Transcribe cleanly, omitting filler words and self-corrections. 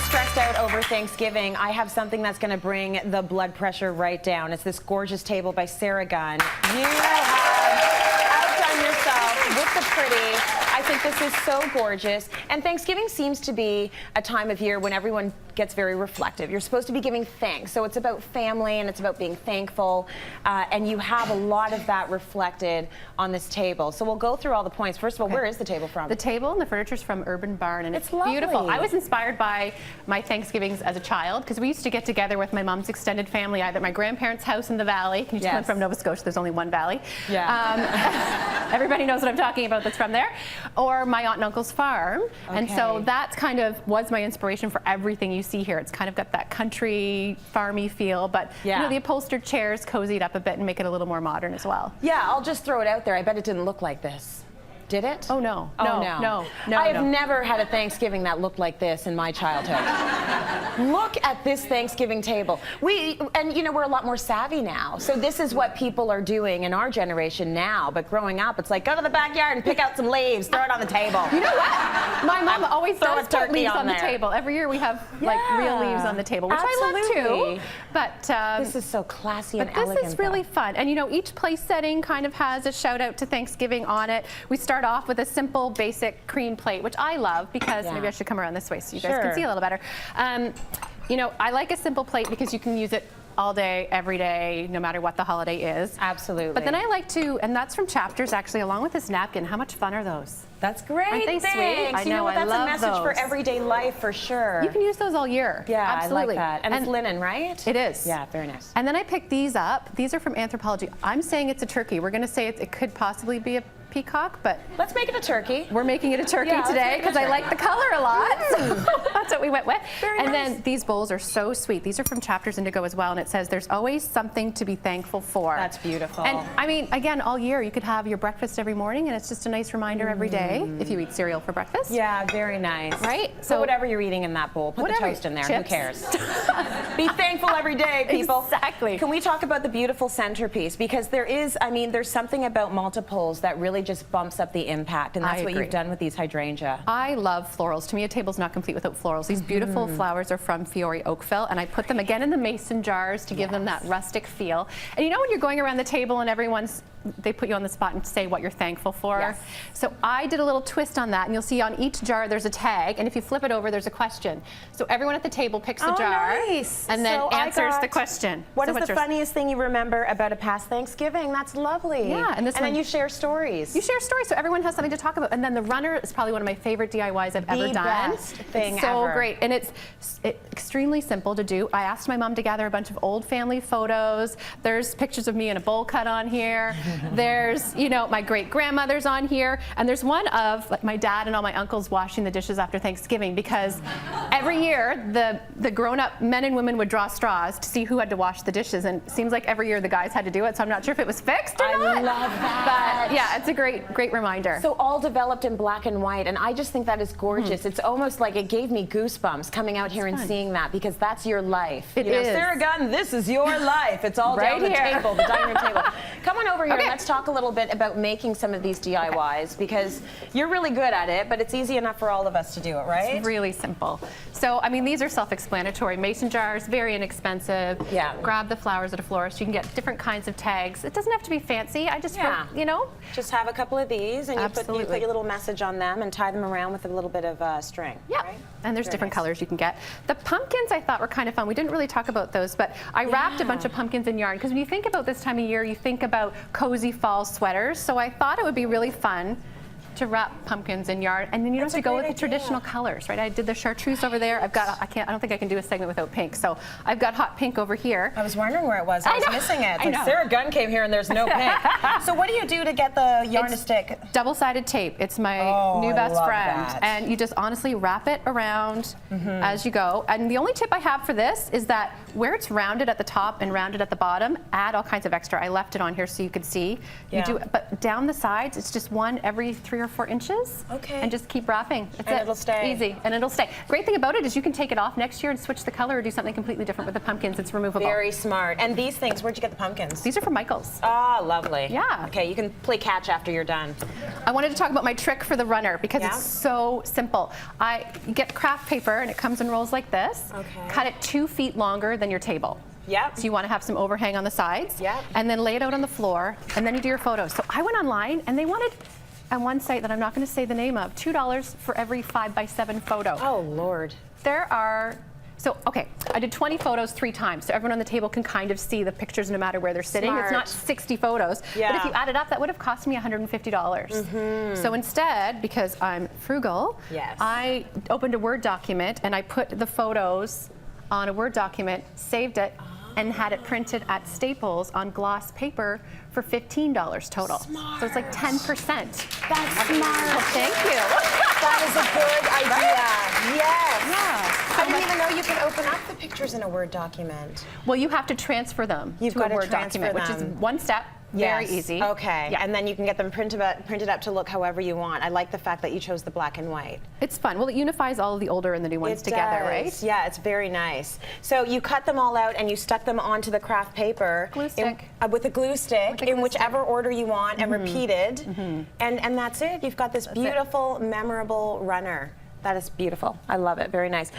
stressed out over Thanksgiving, I have something that's going to bring the blood pressure right down. It's this gorgeous table by Gunn. You have outdone yourself with the pretty. I think this is so gorgeous. And Thanksgiving seems to be a time of year when everyone gets very reflective. You're supposed to be giving thanks. So it's about family and it's about being thankful. And you have a lot of that reflected on this table. So we'll go through all the points. First of all, where is the table from? The table and the furniture's from Urban Barn, and it's beautiful. Lovely. I was inspired by my Thanksgivings as a child because we used to get together with my mom's extended family, either at my grandparents' house in the valley. Can you tell I'm from Nova Scotia? There's only one valley. Yeah. Everybody knows what I'm talking about that's from there. Or my aunt and uncle's farm. Okay. And so that's kind of was my inspiration for everything you see here. It's kind of got that country, farmy feel, but you know, the upholstered chairs cozied up a bit and make it a little more modern as well. Yeah, I'll just throw it out there. I bet it didn't look like this. Did it? Oh, no. Oh, no. I have never had a Thanksgiving that looked like this in my childhood. Look at this Thanksgiving table. And you know, we're a lot more savvy now. So this is what people are doing in our generation now. But growing up, it's like, go to the backyard and pick out some leaves, throw it on the table. You know what? My mom always does put leaves on the table. Every year we have like real leaves on the table, which I love too. But this is so classy and elegant. But this is really fun. And you know, each place setting kind of has a shout out to Thanksgiving on it. We start off with a simple, basic cream plate, which I love because maybe I should come around this way so you guys can see a little better. You know, I like a simple plate because you can use it all day, every day, no matter what the holiday is. Absolutely. But then I like to, and that's from Chapters actually, along with this napkin. How much fun are those? That's great. Aren't they sweet? I know, that's I love a message those. for everyday life for sure. You can use those all year. Yeah, absolutely. I like that. And it's linen, right? It is. Yeah, very nice. And then I picked these up. These are from Anthropology. I'm saying it's a turkey. We're going to say it could possibly be a peacock, but let's make it a turkey. We're making it a turkey today because I like the color a lot. So that's what we went with. Very nice. Then these bowls are so sweet. These are from Chapters Indigo as well, and it says there's always something to be thankful for. That's beautiful. And I mean, again, all year you could have your breakfast every morning, and it's just a nice reminder every day if you eat cereal for breakfast. Yeah, very nice. Right? So whatever you're eating in that bowl, put the toast in there. Chips. Who cares? Be thankful every day, people. Exactly. Can we talk about the beautiful centerpiece? Because there is, I mean, there's something about multiples that really just bumps up the impact, and that's what you've done with these hydrangea. I love florals. To me, a table's not complete without florals. These beautiful flowers are from Fiore Oakville, and I put them again in the mason jars to give them that rustic feel. And you know when you're going around the table and they put you on the spot and say what you're thankful for? Yes. So I did a little twist on that, and you'll see on each jar there's a tag, and if you flip it over, there's a question. So everyone at the table picks a jar and then answers the question. What is the funniest thing you remember about a past Thanksgiving? That's lovely. Yeah, and then you share stories. You share stories, so everyone has something to talk about. And then the runner is probably one of my favorite DIYs I've ever done. Best thing it's so ever. great, and it's extremely simple to do. I asked my mom to gather a bunch of old family photos. There's pictures of me in a bowl cut on here. There's, you know, my great grandmother's on here, and there's one of like my dad and all my uncles washing the dishes after Thanksgiving because every year the grown-up men and women would draw straws to see who had to wash the dishes, and it seems like every year the guys had to do it. So I'm not sure if it was fixed or not. I love that. But yeah, it's a great reminder. So all developed in black and white, and I just think that is gorgeous. It's almost like it gave me goosebumps coming out here and seeing that, because that's your life. It is. Sarah Gunn, this is your life. It's all down the table, the dining room table. Come on over here and let's talk a little bit about making some of these DIYs, because you're really good at it, but it's easy enough for all of us to do it, right? It's really simple. So, I mean, these are self-explanatory. Mason jars, very inexpensive. Yeah. Grab the flowers at a florist. You can get different kinds of tags. It doesn't have to be fancy. I just, you know. Just have a couple of these, and you put your little message on them and tie them around with a little bit of string. Yeah. Right? And there's different colors you can get. The pumpkins I thought were kind of fun. We didn't really talk about those, but I wrapped a bunch of pumpkins in yarn, because when you think about this time of year, you think about cozy fall sweaters. So I thought it would be really fun to wrap pumpkins in yarn, and then you don't have to go with the traditional colors, right? I did the chartreuse over there. I've got, I don't think I can do a segment without pink, so I've got hot pink over here. I was wondering where it was. I was missing it. Like Sarah Gunn came here and there's no pink. So what do you do to get the yarn to stick? Double-sided tape. It's my new best friend, and you just honestly wrap it around as you go. And the only tip I have for this is that where it's rounded at the top and rounded at the bottom, add all kinds of extra. I left it on here so you could see. You do, but down the sides, it's just one every 3 or 4 inches. Okay. And just keep wrapping. That's And it. it'll stay. Easy, and it'll stay. Great thing about it is you can take it off next year and switch the color or do something completely different with the pumpkins. It's removable. Very smart. And these things, where'd you get the pumpkins? These are from Michael's. Ah, lovely. Yeah. Okay, you can play catch after you're done. I wanted to talk about my trick for the runner because Yeah? it's so simple. You get craft paper and it comes in rolls like this. Okay. Cut it 2 feet longer than your table. Yep. So you want to have some overhang on the sides. Yep. And then lay it out on the floor, and then you do your photos. So I went online, and they wanted, on one site that I'm not going to say the name of, $2 for every 5x7 photo. Oh, Lord. There are, so, okay, I did 20 photos 3 times, so everyone on the table can kind of see the pictures no matter where they're sitting. Smart. It's not 60 photos. Yeah. But if you add it up, that would have cost me $150. So instead, because I'm frugal, Yes. I opened a Word document and I put the photos on a Word document, saved it, and had it printed at Staples on gloss paper for $15 total. Smart. So it's like 10%. That's Well, smart. thank you. That is a good idea. Yes. Yeah. I didn't even know you could open up the pictures in a Word document. Well, you have to transfer them You've to got a to Word transfer document, which is them. one step. Very Yes. easy. Okay. Yeah. And then you can get them printed up to look however you want. I like the fact that you chose the black and white. It's fun. Well, it unifies all of the older and the new ones together, does. right? Yeah, it's very nice. So you cut them all out and you stuck them onto the craft paper. Glue stick. With a glue stick With a in glue whichever order you want and repeated. And that's it. You've got this beautiful, memorable runner. That is beautiful. I love it. Very nice.